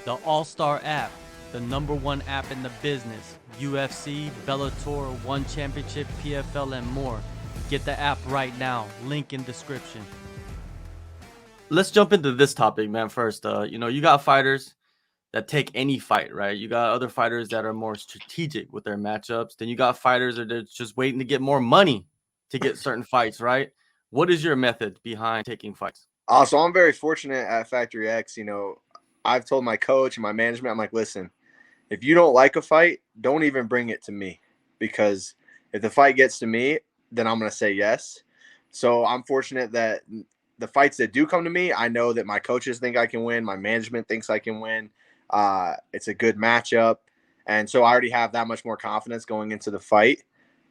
The AllStar app, the #1 app in the business. UFC, Bellator, One Championship, PFL, and more. Get the app right now. Link in description. Let's jump into this topic, man. First, you got fighters that take any fight, right? You got other fighters that are more strategic with their matchups. Then you got fighters that are just waiting to get more money to get certain fights, right? What is your method behind taking fights? So I'm very fortunate at Factory X. I've told my coach and my management, I'm like, listen, if you don't like a fight, don't even bring it to me, because if the fight gets to me, then I'm going to say yes. So I'm fortunate that the fights that do come to me, I know that my coaches think I can win. My management thinks I can win. It's a good matchup. And so I already have that much more confidence going into the fight.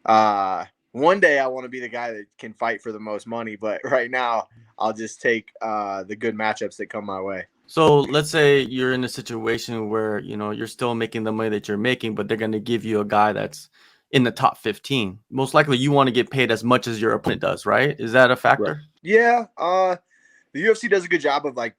One day I want to be the guy that can fight for the most money, but right now I'll just take the good matchups that come my way. So let's say you're in a situation where, you're still making the money that you're making, but they're going to give you a guy that's in the top 15. Most likely you want to get paid as much as your opponent does, right? Is that a Right. factor? Yeah. The UFC does a good job of like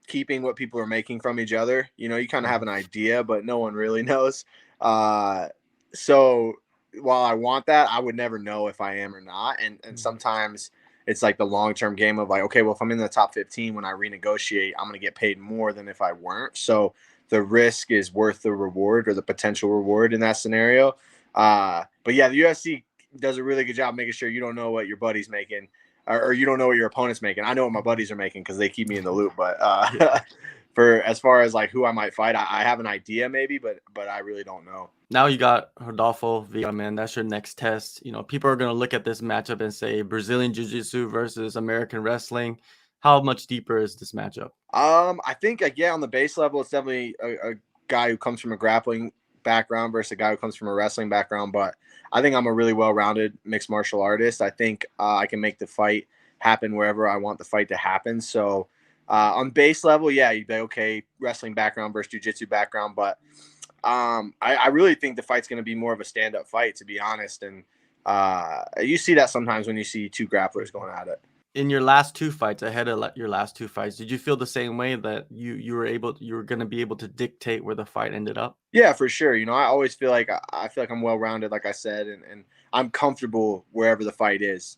keeping what people are making from each other. You kind of have an idea, but no one really knows. Uh, so while I want that, I would never know if I am or not. And sometimes it's like the long term game of like, okay, well, if I'm in the top 15 when I renegotiate, I'm going to get paid more than if I weren't. So the risk is worth the reward, or the potential reward in that scenario. But yeah, the UFC does a really good job making sure you don't know what your buddy's making, or you don't know what your opponent's making. I know what my buddies are making because they keep me in the loop. But Yeah. for as far as like who I might fight, I have an idea maybe, but I really don't know. Now you got Rodolfo Vieira, man. That's your next test. People are going to look at this matchup and say Brazilian Jiu-Jitsu versus American wrestling. How much deeper is this matchup? I think on the base level, it's definitely a guy who comes from a grappling background versus a guy who comes from a wrestling background. But I think I'm a really well-rounded mixed martial artist. I think I can make the fight happen wherever I want the fight to happen. So on base level, yeah, you'd be okay, wrestling background versus jiu-jitsu background. But I really think the fight's going to be more of a stand-up fight, to be honest. And you see that sometimes when you see two grapplers going at it. In your last two fights, ahead of your last two fights, did you feel the same way that you were going to be able to dictate where the fight ended up? Yeah, for sure. I always feel like I feel like I'm well rounded, like I said, and I'm comfortable wherever the fight is.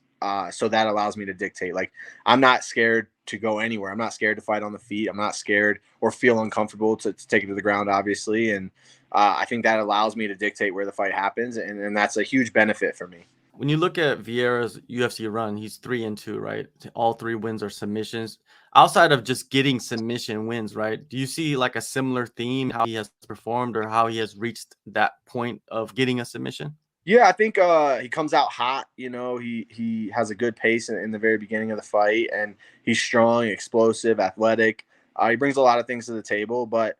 So that allows me to dictate. Like, I'm not scared to go anywhere. I'm not scared to fight on the feet. I'm not scared or feel uncomfortable to take it to the ground, obviously. And I think that allows me to dictate where the fight happens, and that's a huge benefit for me. When you look at Vieira's UFC run, he's 3-2, right? All three wins are submissions. Outside of just getting submission wins, right? Do you see like a similar theme, how he has performed or how he has reached that point of getting a submission? Yeah, I think he comes out hot. He has a good pace in the very beginning of the fight, and he's strong, explosive, athletic. He brings a lot of things to the table, but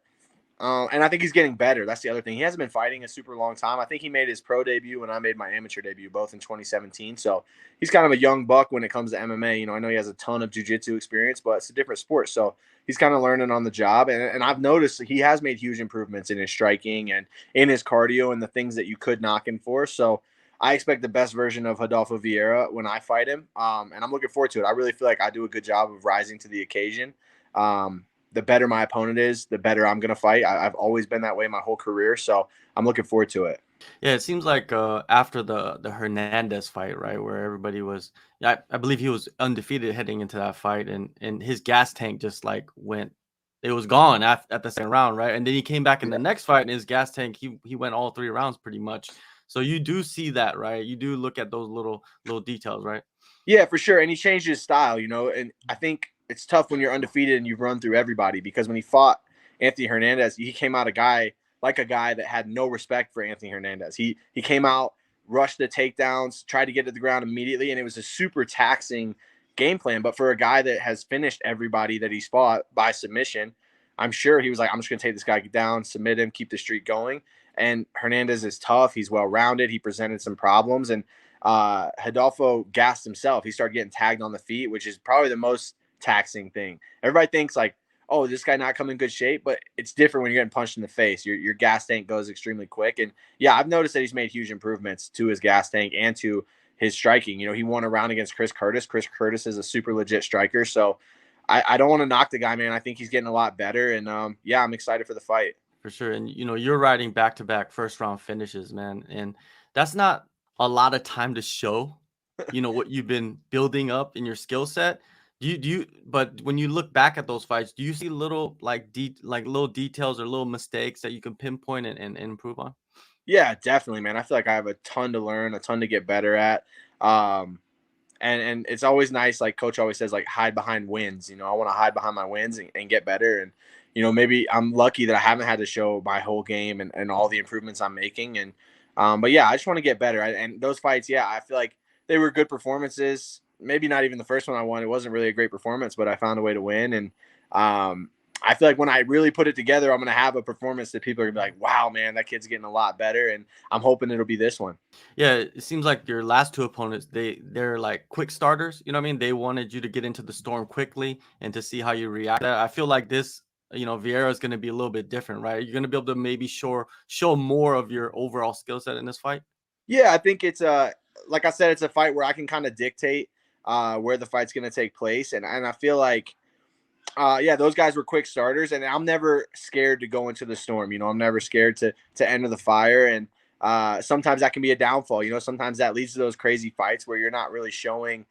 and I think he's getting better. That's the other thing. He hasn't been fighting a super long time. I think he made his pro debut when I made my amateur debut, both in 2017. So he's kind of a young buck when it comes to MMA. I know he has a ton of jiu-jitsu experience, but it's a different sport. So he's kind of learning on the job. And I've noticed he has made huge improvements in his striking and in his cardio and the things that you could knock him for. So I expect the best version of Rodolfo Vieira when I fight him. And I'm looking forward to it. I really feel like I do a good job of rising to the occasion. The better my opponent is, the better I'm going to fight. I've always been that way my whole career. So I'm looking forward to it. Yeah, it seems like after the Hernandez fight, right, where everybody was, yeah, I believe he was undefeated heading into that fight, and his gas tank just like went, it was gone at the second round, right, and then he came back in the next fight, and his gas tank he went all three rounds pretty much. So you do see that, right? You do look at those little details, right? Yeah, for sure. And he changed his style, and I think it's tough when you're undefeated and you've run through everybody, because when he fought Anthony Hernandez, he came out a guy that had no respect for Anthony Hernandez. He came out, rushed the takedowns, tried to get to the ground immediately, and it was a super taxing game plan. But for a guy that has finished everybody that he's fought by submission, I'm sure he was like, I'm just going to take this guy down, submit him, keep the streak going. And Hernandez is tough. He's well rounded. He presented some problems, and Rodolfo gassed himself. He started getting tagged on the feet, which is probably the most taxing thing. Everybody thinks like, oh, this guy not coming in good shape, but it's different when you're getting punched in the face. Your gas tank goes extremely quick. And yeah, I've noticed that he's made huge improvements to his gas tank and to his striking. He won a round against Chris Curtis. Chris Curtis is a super legit striker. So I don't want to knock the guy, man. I think he's getting a lot better, and yeah, I'm excited for the fight. For sure. And you're riding back-to-back first round finishes, man. And that's not a lot of time to show, what you've been building up in your skill set. But when you look back at those fights, do you see little like little details or little mistakes that you can pinpoint and improve on? Yeah, definitely, man. I feel like I have a ton to learn, a ton to get better at. Um, and it's always nice, like coach always says, like hide behind wins. I want to hide behind my wins and get better. And maybe I'm lucky that I haven't had to show my whole game and all the improvements I'm making. And but yeah, I just want to get better. And those fights, yeah, I feel like they were good performances. Maybe not even the first one I won. It wasn't really a great performance, but I found a way to win. And I feel like when I really put it together, I'm going to have a performance that people are going to be like, wow, man, that kid's getting a lot better. And I'm hoping it'll be this one. Yeah, it seems like your last two opponents, they're like quick starters. You know what I mean? They wanted you to get into the storm quickly and to see how you react. I feel like this, Vieira is going to be a little bit different, right? You're going to be able to maybe show more of your overall skill set in this fight. Yeah, I think it's like I said, it's a fight where I can kind of dictate where the fight's going to take place, and I feel like yeah, those guys were quick starters, and I'm never scared to go into the storm. I'm never scared to enter the fire, and sometimes that can be a downfall. Sometimes that leads to those crazy fights where you're not really showing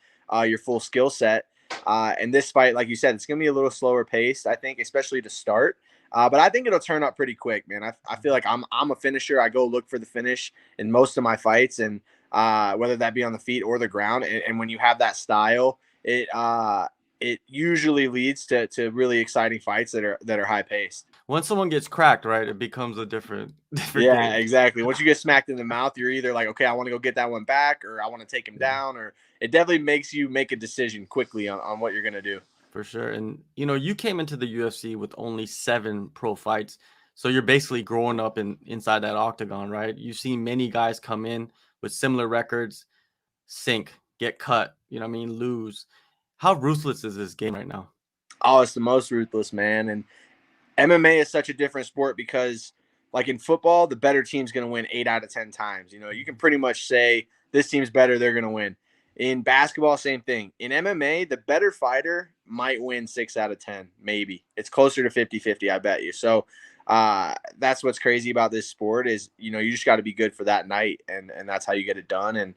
your full skill set. And this fight, like you said, it's going to be a little slower paced, I think, especially to start. But I think it'll turn up pretty quick, man. I feel like I'm a finisher. I go look for the finish in most of my fights, and whether that be on the feet or the ground. And when you have that style, it usually leads to really exciting fights that are high paced. Once someone gets cracked, right, it becomes a different Yeah, game. exactly. Once you get smacked in the mouth, you're either like, okay, I want to go get that one back, or I want to take him down, or it definitely makes you make a decision quickly on what you're gonna do. For sure. And you came into the UFC with only 7 pro fights. So you're basically growing up inside that octagon, right? You've seen many guys come in with similar records, sink, get cut, lose. How ruthless is this game right now? Oh, it's the most ruthless, man. And MMA is such a different sport because, like in football, the better team's going to win 8 out of 10 times. You can pretty much say this team's better, they're going to win. In basketball, same thing. In MMA, the better fighter might win 6 out of 10, maybe. It's closer to 50-50, I bet you. So that's what's crazy about this sport is, you just got to be good for that night, and that's how you get it done.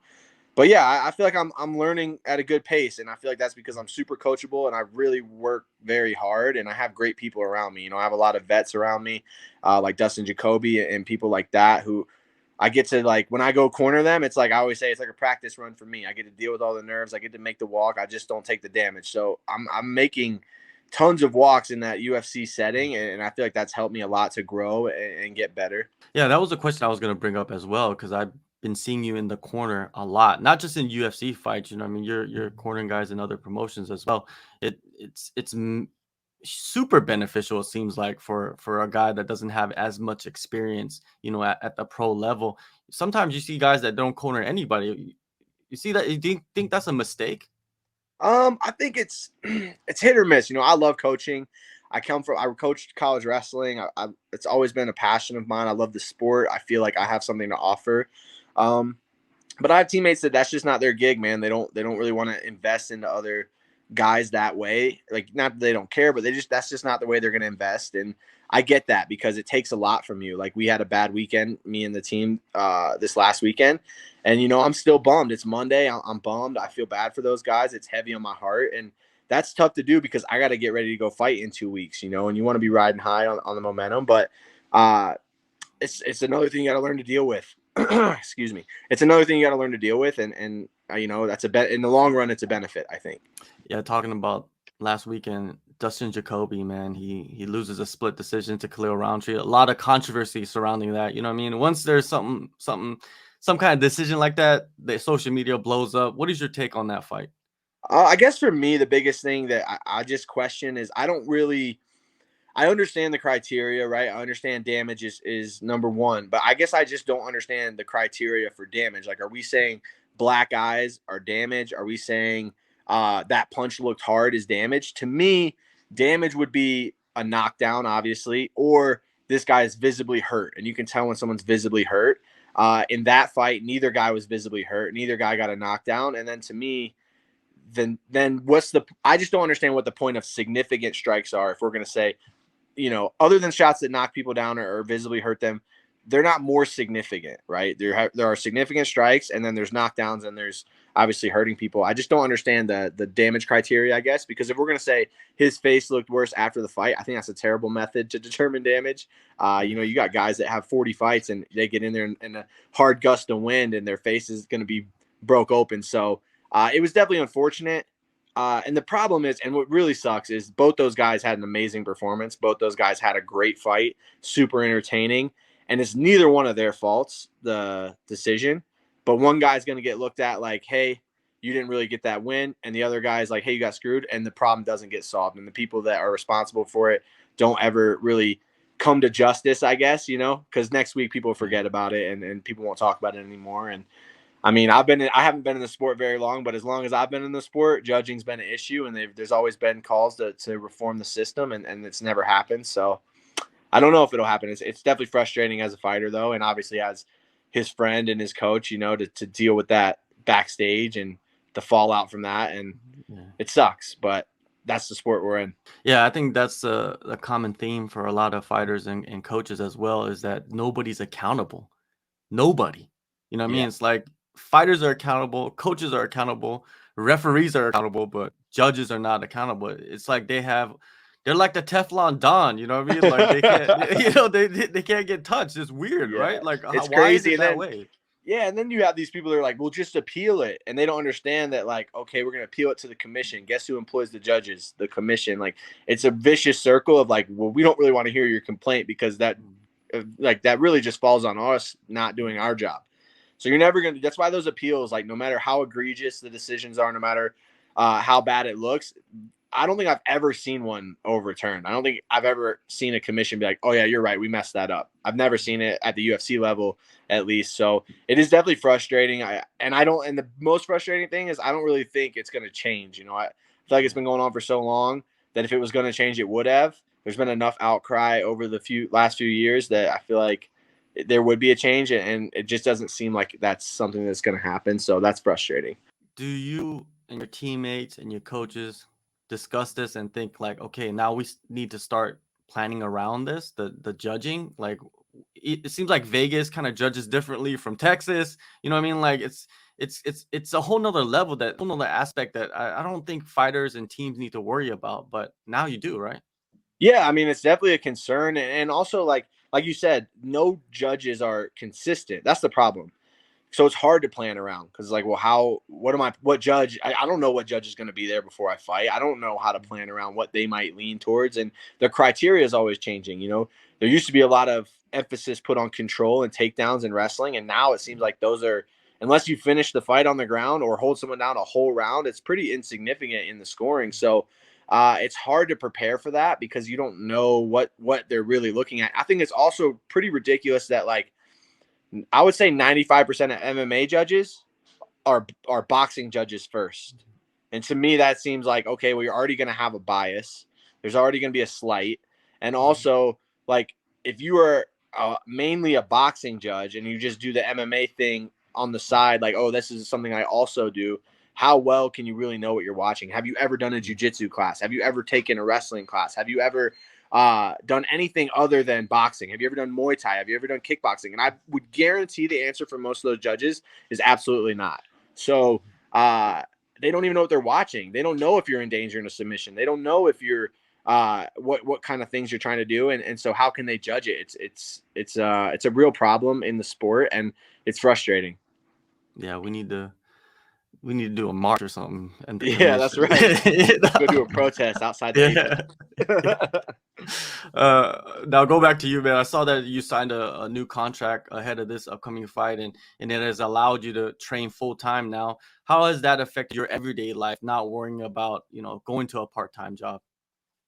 But yeah, I feel like I'm learning at a good pace, and I feel like that's because I'm super coachable and I really work very hard, and I have great people around me. I have a lot of vets around me, like Dustin Jacoby and people like that who I get to, like, when I go corner them, it's like I always say, it's like a practice run for me. I get to deal with all the nerves. I get to make the walk. I just don't take the damage. So I'm making tons of walks in that UFC setting, and I feel like that's helped me a lot to grow and get better. Yeah, that was a question I was going to bring up as well because I've been seeing you in the corner a lot, not just in UFC fights. I mean, you're cornering guys in other promotions as well. It's super beneficial, it seems like, for a guy that doesn't have as much experience, at the pro level. Sometimes you see guys that don't corner anybody. You see that? You think that's a mistake? I think it's it's hit or miss. I love coaching. I coached college wrestling. It's always been a passion of mine. I love the sport. I feel like I have something to offer. Um, but I have teammates that's just not their gig, man. They don't really want to invest into other guys that way. Like, not that they don't care, but that's just not the way they're going to invest. And I get that because it takes a lot from you. Like, we had a bad weekend, me and the team, this last weekend, and I'm still bummed. It's Monday. I'm bummed. I feel bad for those guys. It's heavy on my heart, and that's tough to do because I got to get ready to go fight in 2 weeks. And you want to be riding high on the momentum, but it's another thing you got to learn to deal with. Excuse me. It's another thing you got to learn to deal with, and that's a bet in the long run. It's a benefit, I think. Yeah, talking about last weekend, Dustin Jacoby, man, he loses a split decision to Khalil Roundtree. A lot of controversy surrounding that. You know what I mean? Once there's some kind of decision like that, the social media blows up. What is your take on that fight? I guess for me, the biggest thing that I just question is I understand the criteria, right? I understand damage is number one, but I guess I just don't understand the criteria for damage. Like, are we saying black eyes are damage? Are we saying that punch looked hard is damage? To me, damage would be a knockdown, obviously, or this guy is visibly hurt, and you can tell when someone's visibly hurt. In that fight, neither guy was visibly hurt. Neither guy got a knockdown, and then to me, then I just don't understand what the point of significant strikes are if we're going to say, other than shots that knock people down or visibly hurt them, they're not more significant, right? There are significant strikes, and then there's knockdowns, and there's obviously hurting people. I just don't understand the damage criteria, I guess, because if we're going to say his face looked worse after the fight, I think that's a terrible method to determine damage. You got guys that have 40 fights, and they get in there in a hard gust of wind, and their face is going to be broke open. So it was definitely unfortunate. And the problem is, and what really sucks is both those guys had an amazing performance. Both those guys had a great fight, super entertaining. And it's neither one of their faults, the decision. But one guy's going to get looked at like, hey, you didn't really get that win. And the other guy's like, hey, you got screwed. And the problem doesn't get solved. And the people that are responsible for it don't ever really come to justice, I guess, because next week people forget about it and people won't talk about it anymore. And I mean, I haven't been in the sport very long, but as long as I've been in the sport, judging's been an issue, and there's always been calls to reform the system, and it's never happened. So I don't know if it'll happen. It's definitely frustrating as a fighter, though, and obviously as his friend and his coach, to deal with that backstage and the fallout from that, and it sucks, but that's the sport we're in. Yeah, I think that's a common theme for a lot of fighters and coaches as well, is that nobody's accountable. Nobody. You know what I mean? It's like fighters are accountable, coaches are accountable, referees are accountable, but judges are not accountable. It's like they're like the Teflon Don, you know what I mean? Like they can't, they can't get touched. It's weird, right? Like it's why crazy is it that way? Yeah, and then you have these people that are like, "Well, just appeal it," and they don't understand that. Like, okay, we're gonna appeal it to the commission. Guess who employs the judges? The commission. Like, it's a vicious circle of like, well, we don't really want to hear your complaint because that really just falls on us not doing our job. So you're never gonna. That's why those appeals, like, no matter how egregious the decisions are, no matter how bad it looks, I don't think I've ever seen one overturned. I don't think I've ever seen a commission be like, "Oh yeah, you're right, we messed that up." I've never seen it at the UFC level, at least. So it is definitely frustrating. And the most frustrating thing is I don't really think it's gonna change. I feel like it's been going on for so long that if it was gonna change, it would have. There's been enough outcry over the last few years that I feel like there would be a change, and it just doesn't seem like that's something that's going to happen. So that's frustrating. Do you and your teammates and your coaches discuss this and think like, okay, now we need to start planning around this, the judging? Like it seems like Vegas kind of judges differently from Texas. You know what I mean? Like it's a whole nother level, that whole nother aspect that I don't think fighters and teams need to worry about, but now you do, right? Yeah, I mean, it's definitely a concern, and also like you said, no judges are consistent. That's the problem. So it's hard to plan around because, like, well, what judge? I don't know what judge is going to be there before I fight. I don't know how to plan around what they might lean towards, and the criteria is always changing. There used to be a lot of emphasis put on control and takedowns in wrestling, and now it seems like those are, unless you finish the fight on the ground or hold someone down a whole round, it's pretty insignificant in the scoring. So it's hard to prepare for that because you don't know what they're really looking at. I think it's also pretty ridiculous that, like, I would say 95% of MMA judges are boxing judges first. And to me, that seems like, okay, well, you're already going to have a bias. There's already going to be a slight. And also, like, if you are mainly a boxing judge and you just do the MMA thing on the side, like, oh, this is something I also do, how well can you really know what you're watching? Have you ever done a jiu-jitsu class? Have you ever taken a wrestling class? Have you ever done anything other than boxing? Have you ever done Muay Thai? Have you ever done kickboxing? And I would guarantee the answer for most of those judges is absolutely not. So they don't even know what they're watching. They don't know if you're in danger in a submission. They don't know if you're what kind of things you're trying to do. And so how can they judge it? It's a real problem in the sport, and it's frustrating. Yeah, we need to do a march or something. And yeah, that's right. Let's go do a protest outside the Now go back to you, man. I saw that you signed a new contract ahead of this upcoming fight, and it has allowed you to train full time now. How has that affected your everyday life, not worrying about, going to a part-time job?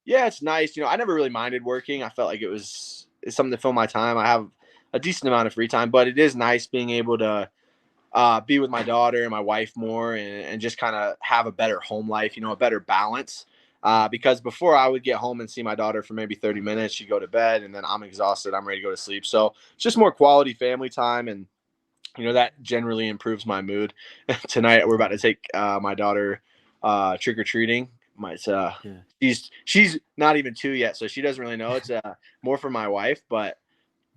Yeah, it's nice. I never really minded working. I felt like it's something to fill my time. I have a decent amount of free time, but it is nice being able to be with my daughter and my wife more, and just kind of have a better home life, a better balance. Because before I would get home and see my daughter for maybe 30 minutes, she'd go to bed, and then I'm exhausted. I'm ready to go to sleep. So it's just more quality family time, and that generally improves my mood. Tonight we're about to take my daughter trick-or-treating. It's Yeah. she's not even 2 yet, so she doesn't really know. It's more for my wife, but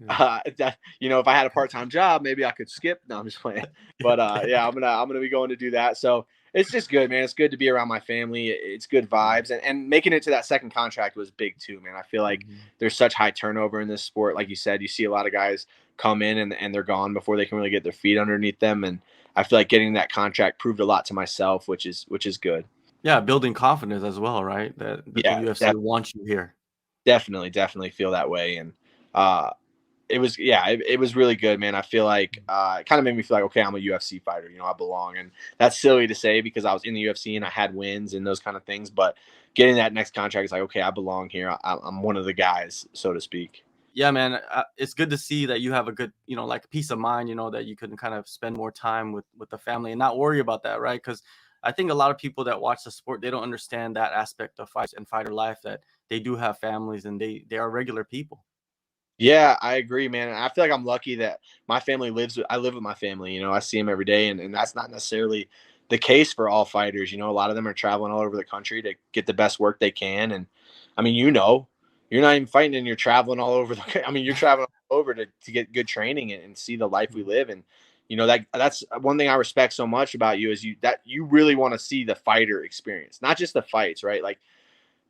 Yeah. that, if I had a part-time job, maybe I could skip. No, I'm just playing. But yeah, I'm gonna be going to do that. So it's just good, man. It's good to be around my family. It's good Yeah. vibes, and making it to that second contract was big too, man. I feel like Mhm. there's such high turnover in this sport. Like you said, you see a lot of guys come in and they're gone before they can really get their feet underneath them. And I feel like getting that contract proved a lot to myself, which is good. Yeah, building confidence as well, right? That the Yeah, UFC wants you here. definitely feel that way. And uh, it was really good, man. I feel like it kind of made me feel like, okay, I'm a UFC fighter. I belong, and that's silly to say because I was in the UFC and I had wins and those kind of things. But getting that next contract is like, okay, I belong here. I'm one of the guys, so to speak. Yeah, man, it's good to see that you have a good, like peace of mind, that you can kind of spend more time with the family and not worry about that, right? Because I think a lot of people that watch the sport, they don't understand that aspect of fights and fighter life, that they do have families and they are regular people. Yeah, I agree, man. And I feel like I'm lucky that my family I live with my family. I see them every day, and that's not necessarily the case for all fighters. A lot of them are traveling all over the country to get the best work they can. And I mean, you're not even fighting and you're traveling all over I mean, you're traveling all over to get good training and see the life we live. And that's one thing I respect so much about you is you really want to see the fighter experience, not just the fights, right? Like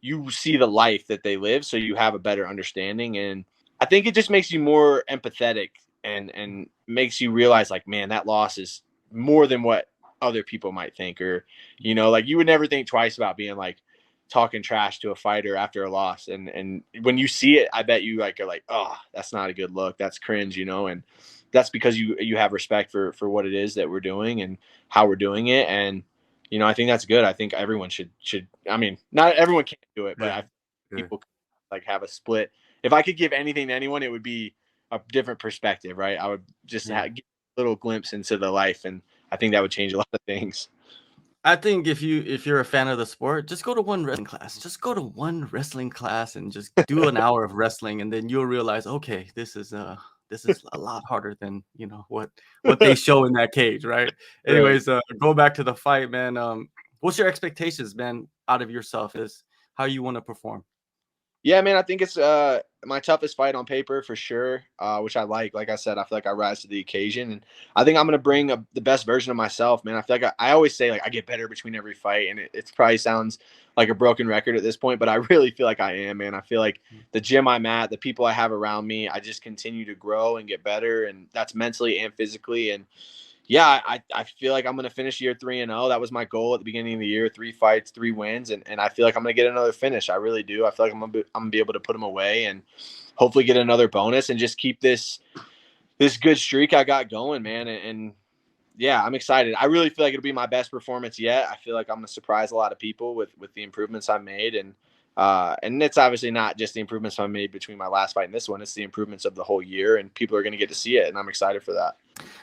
you see the life that they live, so you have a better understanding. And I think it just makes you more empathetic and makes you realize, like, man, that loss is more than what other people might think. Or like you would never think twice about being like talking trash to a fighter after a loss. And when you see it, I bet you like are like, oh, that's not a good look, that's cringe. And that's because you have respect for what it is that we're doing and how we're doing it. And I think that's good. I think everyone should. I mean, not everyone can do it, but Yeah. I Yeah. people like have a split. If I could give anything to anyone, it would be a different perspective, right? I would just Yeah. give a little glimpse into the life, and I think that would change a lot of things. I think if you're a fan of the sport, just go to one wrestling class. Just go to one wrestling class and just do an hour of wrestling, and then you'll realize, okay, this is a lot harder than what they show in that cage, right? Right. Anyways, go back to the fight, man. What's your expectations, man, out of yourself? Is how you want to perform? Yeah, man, I think it's my toughest fight on paper for sure, which I like. Like I said, I feel like I rise to the occasion, and I think I'm gonna bring the best version of myself, man. I feel like I always say like I get better between every fight, and it probably sounds like a broken record at this point, but I really feel like I am, man. I feel like the gym I'm at, the people I have around me, I just continue to grow and get better, and that's mentally and physically. And yeah, I feel like I'm going to finish year 3-0. That was my goal at the beginning of the year: 3 fights, 3 wins, and I feel like I'm going to get another finish. I really do. I feel like I'm gonna be able to put them away and hopefully get another bonus and just keep this good streak I got going, man. And yeah, I'm excited. I really feel like it'll be my best performance yet. I feel like I'm gonna surprise a lot of people with the improvements I made. And it's obviously not just the improvements I made between my last fight and this one. It's the improvements of the whole year, and people are gonna get to see it, and I'm excited for that.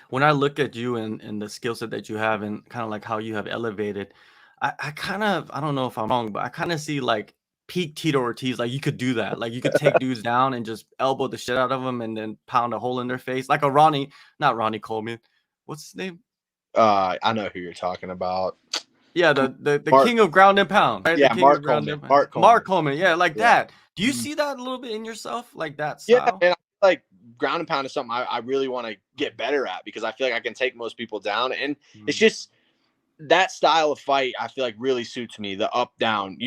When I look at you and the skill set that you have and kind of like how you have elevated, I kind of, I don't know if I'm wrong, but I kind of see like peak Tito Ortiz. Like you could do that. Like you could take dudes down and just elbow the shit out of them and then pound a hole in their face. Like a Ronnie, not Ronnie Coleman. What's his name? I know who you're talking about. Yeah, the Mark, king of ground and pound, right? The yeah, king Mark of ground Coleman. and pound. Mark Mark Coleman. Coleman. Yeah, like Yeah. that. Do you Mhm. see that a little bit in yourself? Like that Yeah, style? man. I feel like ground and pound is something I really want to get better at because I feel like I can take most people down. And it's Mm, just that style of fight, I feel like really suits me. The up down.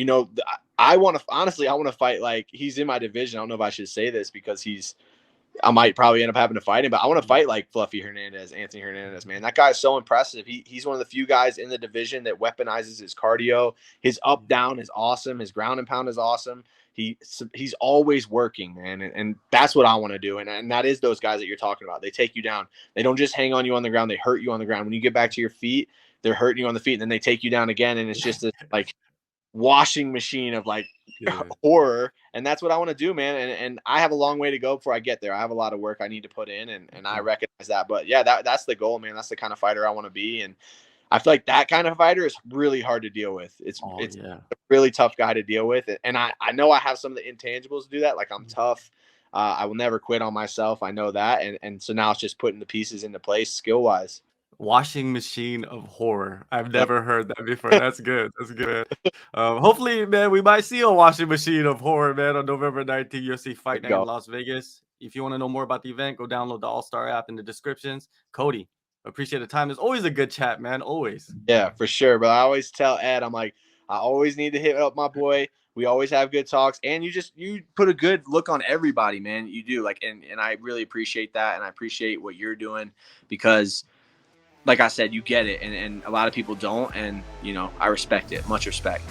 I want to honestly, I want to fight like he's in my division. I don't know if I should say this because I might probably end up having to fight him, but I want to mm, fight like Fluffy Hernandez, Anthony Hernandez, man. That guy's so impressive. He's one of the few guys in the division that weaponizes his cardio. His up mm, down is awesome. His ground and pound is awesome. He's always working, man, and that's what I want to do. And that is those guys that you're talking about. They take you down. They don't just hang on you on the ground. They hurt you on the ground. When you get back to your feet, they're hurting you on the feet, and then they take you down again. And it's just this like washing machine of like yeah. horror. And that's what I want to do, man. And I have a long way to go before I get there. I have a lot of work I need to put in, and I Yeah. recognize that. But yeah, that's the goal, man. That's the kind of fighter I want to be. And I feel like that kind of fighter is really hard to deal with. it's Oh it's yeah. a really tough guy to deal with. And I know I have some of the intangibles to do that. Like I'm tough. I will never quit on myself. I know that. And so now it's just putting the pieces into place skill wise. Washing machine of horror. I've never heard that before. That's good. That's good. Hopefully, man, we might see a washing machine of horror, man, on November 19th, UFC There Fight you Night in go. Las Vegas. If you want to know more about the event, go download the AllStar app in the descriptions. Cody, appreciate the time. It's always a good chat, man. Always. Yeah, for sure. But I always tell Ed, I'm like, I always need to hit up my boy. We always have good talks, and you put a good look on everybody, man. You do like, and I really appreciate that, and I appreciate what you're doing because, like I said, you get it, and a lot of people don't, and I respect it. Much respect.